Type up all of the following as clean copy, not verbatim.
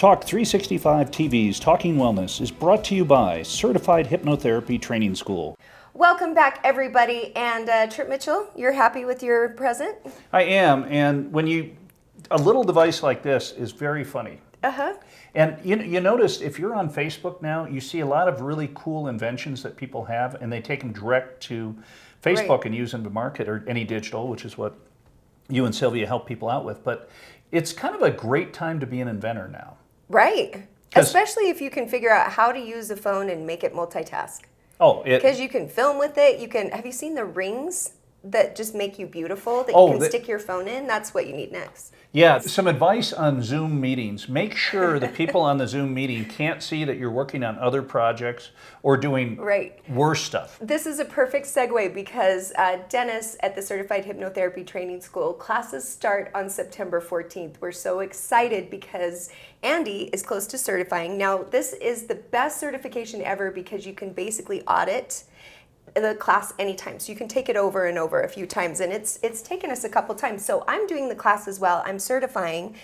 Talk365TV's Talking Wellness is brought to you by Certified Hypnotherapy Training School. Welcome back, everybody. And Trip Mitchell, you're happy with your present? I am, and a little device like this is very funny. Uh-huh. And you notice if you're on Facebook now, you see a lot of really cool inventions that people have, and they take them direct to Facebook Right. and use them to market, or any digital, which is what you and Sylvia help people out with. But it's kind of a great time to be an inventor now. Right. Especially if you can figure out how to use a phone and make it multitask. Because you can film with it. Have you seen the rings that just make you beautiful that you can stick your phone in? That's what you need next. Yeah, some advice on Zoom meetings. Make sure the people on the Zoom meeting can't see that you're working on other projects or doing worse stuff. This is a perfect segue because Dennis at the Certified Hypnotherapy Training School, classes start on September 14th. We're so excited because Andy is close to certifying. Now, this is the best certification ever because you can basically audit the class anytime. So you can take it over and over a few times, and it's taken us a couple times. So I'm doing the class as well. I'm certifying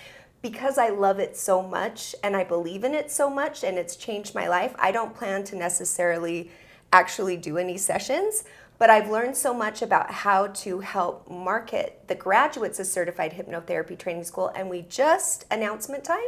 because I love it so much and I believe in it so much and it's changed my life. I don't plan to necessarily actually do any sessions, but I've learned so much about how to help market the graduates of Certified Hypnotherapy Training School, and we just, announcement time,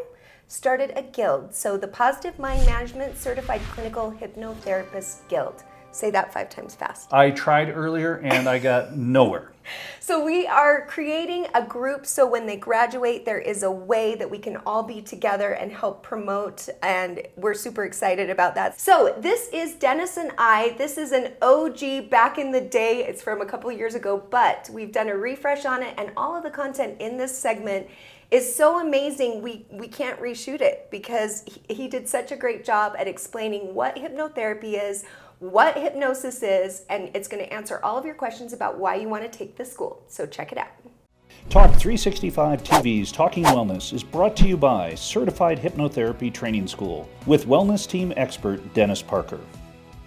started a guild. So the Positive Mind Management Certified Clinical Hypnotherapist Guild. Say that 5 times fast. I tried earlier and I got nowhere. So we are creating a group so when they graduate, there is a way that we can all be together and help promote, and we're super excited about that. So this is Dennis and I. This is an OG back in the day. It's from a couple years ago, but we've done a refresh on it, and all of the content in this segment is so amazing we can't reshoot it because he did such a great job at explaining what hypnotherapy is, what hypnosis is, and it's going to answer all of your questions about why you want to take this school. So check it out. Talk365TV's Talking Wellness is brought to you by Certified Hypnotherapy Training School with Wellness Team expert Dennis Parker.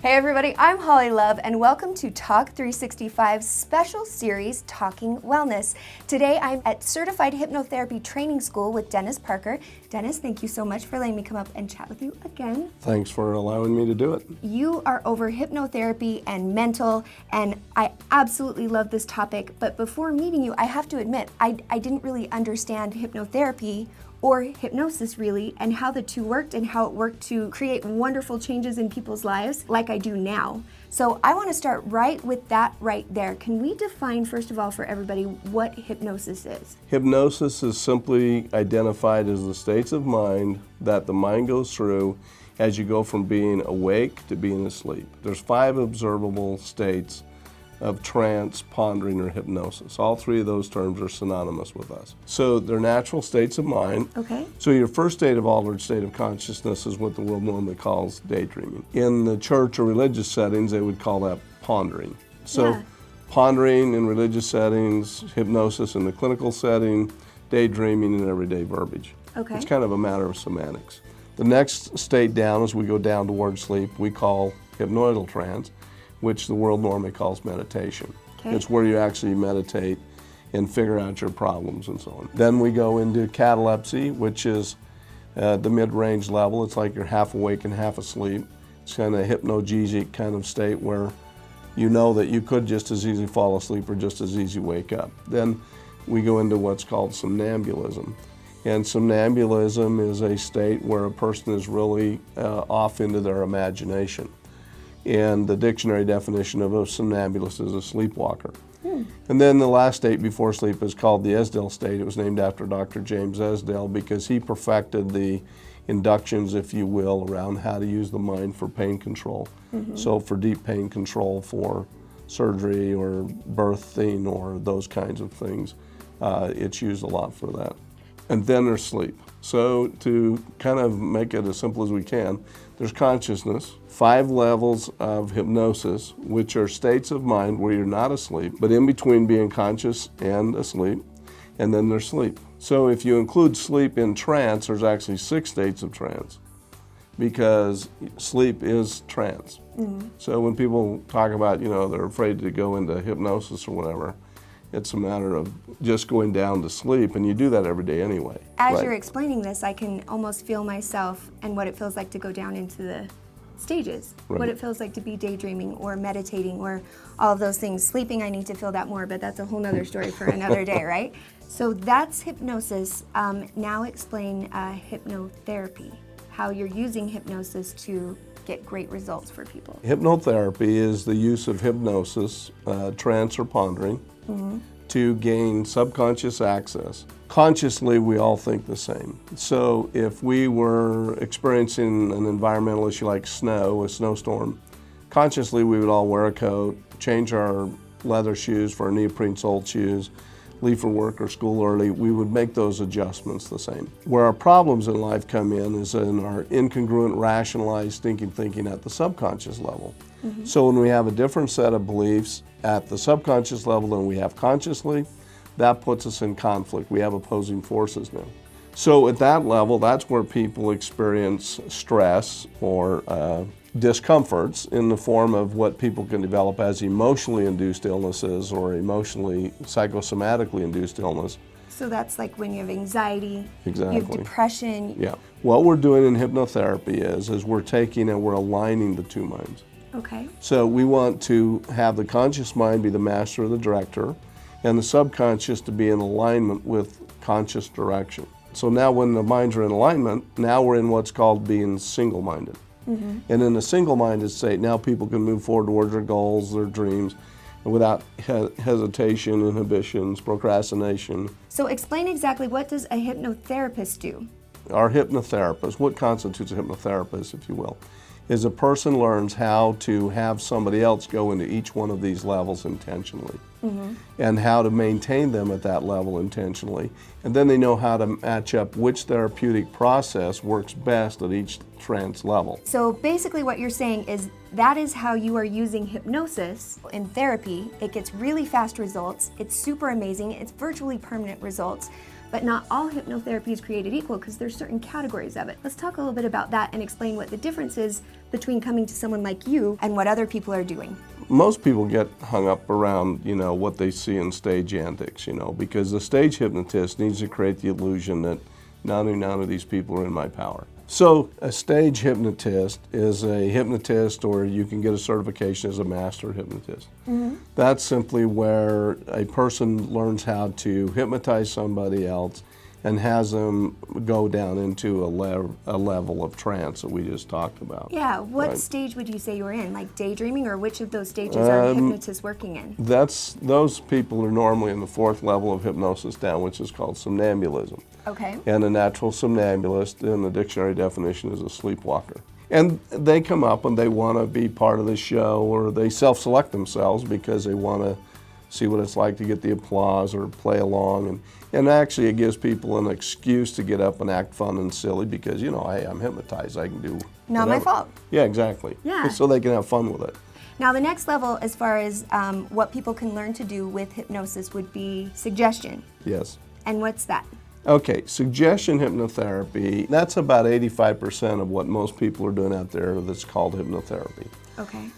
Hey everybody, I'm Holly Love and welcome to Talk365's special series, Talking Wellness. Today I'm at Certified Hypnotherapy Training School with Dennis Parker. Dennis, thank you so much for letting me come up and chat with you again. Thanks for allowing me to do it. You are over hypnotherapy and mental, and I absolutely love this topic, but before meeting you, I have to admit, I didn't really understand hypnotherapy or hypnosis really, and how the two worked and how it worked to create wonderful changes in people's lives like I do now. So I want to start right with that right there. Can we define, first of all, for everybody what hypnosis is? Hypnosis is simply identified as the states of mind that the mind goes through as you go from being awake to being asleep. There's 5 observable states of trance, pondering, or hypnosis. All 3 of those terms are synonymous with us. So they're natural states of mind. Okay. So your first state of altered state of consciousness is what the world normally calls daydreaming. In the church or religious settings, they would call that pondering. So pondering in religious settings, hypnosis in the clinical setting, daydreaming in everyday verbiage. Okay. It's kind of a matter of semantics. The next state down, as we go down towards sleep, we call hypnoidal trance, which the world normally calls meditation. Okay. It's where you actually meditate and figure out your problems and so on. Then we go into catalepsy, which is the mid-range level. It's like you're half awake and half asleep. It's kind of a hypnagogic kind of state where you know that you could just as easily fall asleep or just as easy wake up. Then we go into what's called somnambulism. And somnambulism is a state where a person is really off into their imagination. And the dictionary definition of a somnambulist is a sleepwalker. And then the last state before sleep is called the Esdale state. It was named after Dr. James Esdale because he perfected the inductions, if you will, around how to use the mind for pain control. So for deep pain control, for surgery or birthing or those kinds of things, it's used a lot for that. And then there's sleep. So to kind of make it as simple as we can, there's consciousness, 5 levels of hypnosis, which are states of mind where you're not asleep, but in between being conscious and asleep, and then there's sleep. So if you include sleep in trance, there's actually 6 states of trance, because sleep is trance. So when people talk about, they're afraid to go into hypnosis or whatever, It's a matter of just going down to sleep, and you do that every day anyway. As you're explaining this, I can almost feel myself and what it feels like to go down into the stages, what it feels like to be daydreaming or meditating or all of those things. Sleeping, I need to feel that more, but that's a whole nother story for another day, right? So that's hypnosis. Now explain hypnotherapy, how you're using hypnosis to get great results for people. Hypnotherapy is the use of hypnosis, trance or pondering, to gain subconscious access. Consciously, we all think the same. So if we were experiencing an environmental issue like snow, a snowstorm, consciously we would all wear a coat, change our leather shoes for our neoprene soled shoes, leave for work or school early. We would make those adjustments the same. Where our problems in life come in is in our incongruent, rationalized, stinking thinking at the subconscious level. So when we have a different set of beliefs at the subconscious level than we have consciously, that puts us in conflict. We have opposing forces now. So at that level, that's where people experience stress or discomforts in the form of what people can develop as emotionally induced illnesses or emotionally psychosomatically induced illness. So that's like when you have anxiety, Exactly. you have depression. Yeah. What we're doing in hypnotherapy is we're taking and we're aligning the two minds. Okay. So we want to have the conscious mind be the master or the director, and the subconscious to be in alignment with conscious direction. So now when the minds are in alignment, now we're in what's called being single-minded. And in a single-minded state, now people can move forward towards their goals, their dreams, without hesitation, inhibitions, procrastination. So explain exactly, what does a hypnotherapist do? Our hypnotherapist, what constitutes a hypnotherapist, if you will, is a person learns how to have somebody else go into each one of these levels intentionally and how to maintain them at that level intentionally. And then they know how to match up which therapeutic process works best at each trance level. So basically what you're saying is that is how you are using hypnosis in therapy. It gets really fast results. It's super amazing. It's virtually permanent results. But not all hypnotherapy is created equal because there's certain categories of it. Let's talk a little bit about that and explain what the difference is between coming to someone like you and what other people are doing. Most people get hung up around, what they see in stage antics, because the stage hypnotist needs to create the illusion that none of these people are in my power. So a stage hypnotist is a hypnotist, or you can get a certification as a master hypnotist. That's simply where a person learns how to hypnotize somebody else and has them go down into a level of trance that we just talked about. Yeah, what stage would you say you're in? Like daydreaming, or which of those stages are hypnotists working in? Those people are normally in the fourth level of hypnosis down, which is called somnambulism. Okay. And a natural somnambulist in the dictionary definition is a sleepwalker. And they come up and they want to be part of the show, or they self-select themselves because they want to see what it's like to get the applause or play along. And actually it gives people an excuse to get up and act fun and silly because, hey, I'm hypnotized, I can do Not whatever. my fault. Yeah, exactly. Yeah. So they can have fun with it. Now the next level, as far as what people can learn to do with hypnosis, would be suggestion. Yes. And what's that? Okay, suggestion hypnotherapy, that's about 85% of what most people are doing out there that's called hypnotherapy. Okay.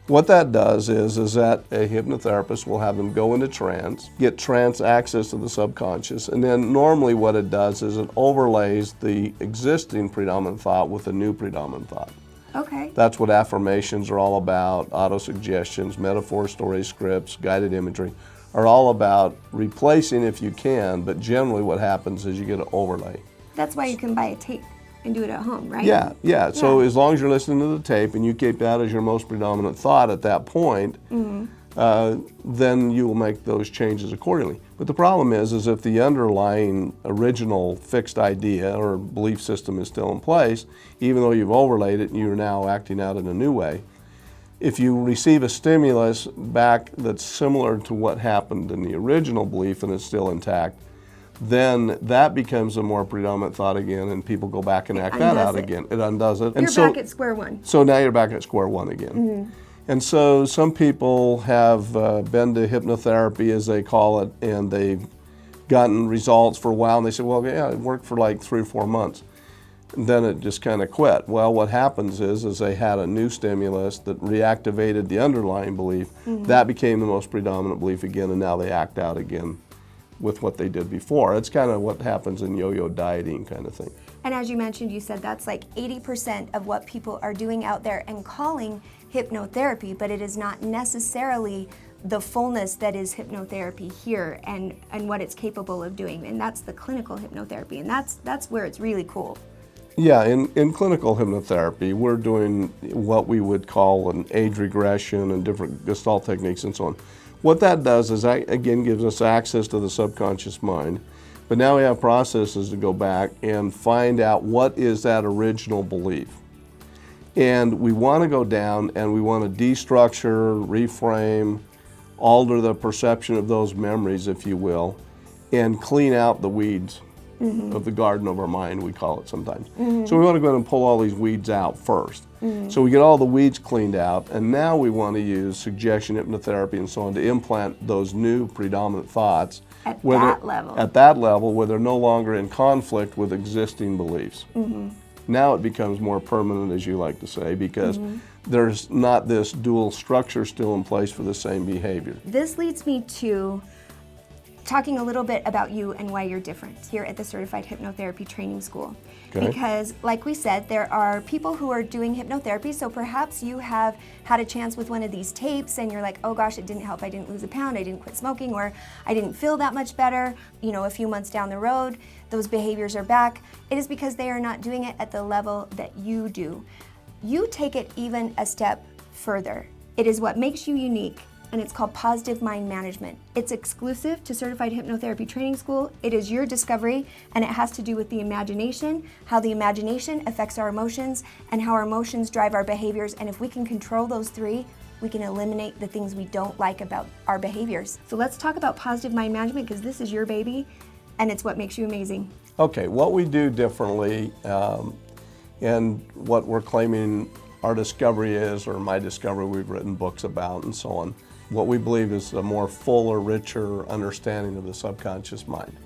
What that does is that a hypnotherapist will have them go into trance, get trance access to the subconscious, and then normally what it does is it overlays the existing predominant thought with a new predominant thought. Okay. That's what affirmations are all about, autosuggestions, metaphor, stories, scripts, guided imagery are all about replacing if you can, but generally what happens is you get an overlay. That's why you can buy a tape and do it at home, right? Yeah. So as long as you're listening to the tape and you keep that as your most predominant thought at that point, then you will make those changes accordingly. But the problem is if the underlying original fixed idea or belief system is still in place, even though you've overlaid it and you're now acting out in a new way, if you receive a stimulus back that's similar to what happened in the original belief and it's still intact, then that becomes a more predominant thought again, and people go back and act that out again. It undoes it. You're back at square one. So now you're back at square one again. And so some people have been to hypnotherapy, as they call it, and they've gotten results for a while, and they say, well, yeah, it worked for like 3 or 4 months. then it just kind of quit. Well, what happens is they had a new stimulus that reactivated the underlying belief. That became the most predominant belief again, and now they act out again with what they did before. It's kind of what happens in yo-yo dieting kind of thing. And as you mentioned, you said that's like 80% of what people are doing out there and calling hypnotherapy, but it is not necessarily the fullness that is hypnotherapy here and what it's capable of doing. And that's the clinical hypnotherapy, and that's where it's really cool. Yeah, in clinical hypnotherapy, we're doing what we would call an age regression and different Gestalt techniques and so on. What that does is, again, gives us access to the subconscious mind, but now we have processes to go back and find out what is that original belief. And we want to go down and we want to destructure, reframe, alter the perception of those memories, if you will, and clean out the weeds of the garden of our mind, we call it sometimes. So we want to go ahead and pull all these weeds out first. So we get all the weeds cleaned out, and now we want to use suggestion, hypnotherapy, and so on to implant those new predominant thoughts At that level. At that level, where they're no longer in conflict with existing beliefs. Now it becomes more permanent, as you like to say, because there's not this dual structure still in place for the same behavior. This leads me to talking a little bit about you and why you're different here at the Certified Hypnotherapy Training School. Okay. Because, like we said, there are people who are doing hypnotherapy, so perhaps you have had a chance with one of these tapes and you're like, oh gosh, it didn't help, I didn't lose a pound, I didn't quit smoking, or I didn't feel that much better. You know, a few months down the road, those behaviors are back. It is because they are not doing it at the level that you do. You take it even a step further. It is what makes you unique, and it's called positive mind management. It's exclusive to Certified Hypnotherapy Training School. It is your discovery, and it has to do with the imagination, how the imagination affects our emotions, and how our emotions drive our behaviors. And if we can control those three, we can eliminate the things we don't like about our behaviors. So let's talk about positive mind management, because this is your baby, and it's what makes you amazing. Okay, what we do differently, and what we're claiming our discovery is, or my discovery we've written books about and so on, what we believe is a more fuller, richer understanding of the subconscious mind.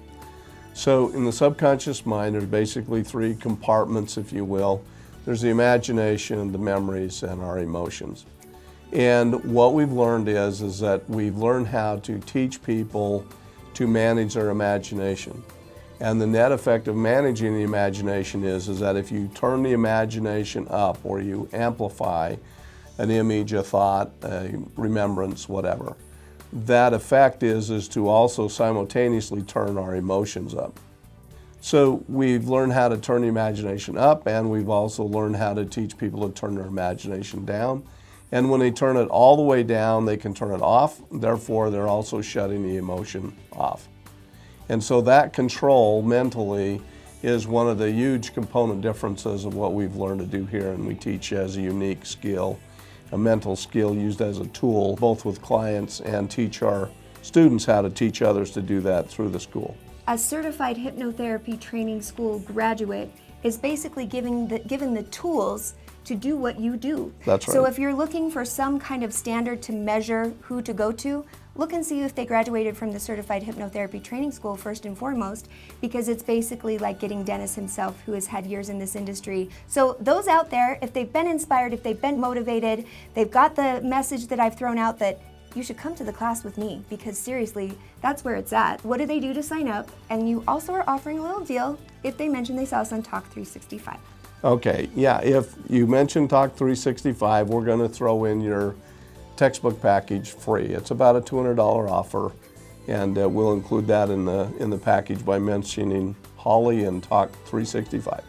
So in the subconscious mind, there's basically three compartments, if you will. There's the imagination, the memories, and our emotions. And what we've learned is that we've learned how to teach people to manage their imagination. And the net effect of managing the imagination is that if you turn the imagination up, or you amplify an image, a thought, a remembrance, whatever, that effect is to also simultaneously turn our emotions up. So we've learned how to turn the imagination up, and we've also learned how to teach people to turn their imagination down. And when they turn it all the way down, they can turn it off. Therefore, they're also shutting the emotion off. And so that control mentally is one of the huge component differences of what we've learned to do here, and we teach as a unique skill, a mental skill used as a tool, both with clients and teach our students how to teach others to do that through the school. A Certified Hypnotherapy Training School graduate is basically given the tools to do what you do. That's right. So if you're looking for some kind of standard to measure who to go to, look and see if they graduated from the Certified Hypnotherapy Training School first and foremost, because it's basically like getting Dennis himself, who has had years in this industry. So those out there, if they've been inspired, if they've been motivated, they've got the message that I've thrown out that you should come to the class with me, because seriously, that's where it's at. What do they do to sign up? And you also are offering a little deal if they mention they saw us on Talk365. Okay, yeah, if you mention Talk365, we're going to throw in your textbook package free. It's about a $200 offer, and we'll include that in the package by mentioning Holly and Talk365.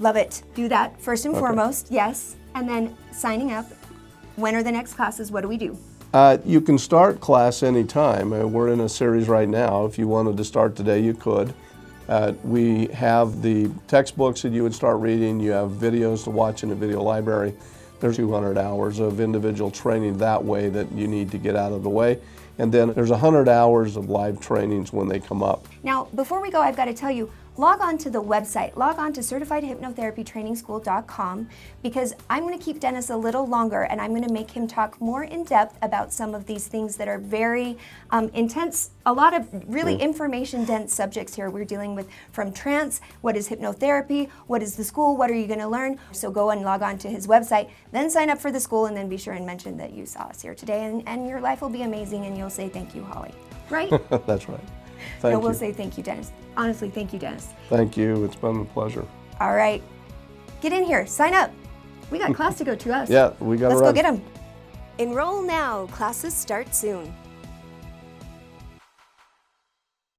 Love it. Do that first and foremost, yes. And then signing up. When are the next classes? What do we do? You can start class anytime. We're in a series right now. If you wanted to start today, you could. We have the textbooks that you would start reading. You have videos to watch in the video library. There's 200 hours of individual training that way that you need to get out of the way. And then there's 100 hours of live trainings when they come up. Now, before we go, I've got to tell you, log on to the website, log on to certifiedhypnotherapytrainingschool.com, because I'm going to keep Dennis a little longer and I'm going to make him talk more in depth about some of these things that are very intense, a lot of really information dense subjects here we're dealing with, from trance, what is hypnotherapy, what is the school, what are you going to learn. So go and log on to his website, then sign up for the school, and then be sure and mention that you saw us here today, and your life will be amazing and you'll say thank you, Holly. Right? That's right. Thank you. We'll say thank you, Dennis. Honestly, thank you, Dennis. Thank you. It's been a pleasure. All right. Get in here. Sign up. We got class to go to us. Yeah, we got to Let's run. go get them. Enroll now. Classes start soon.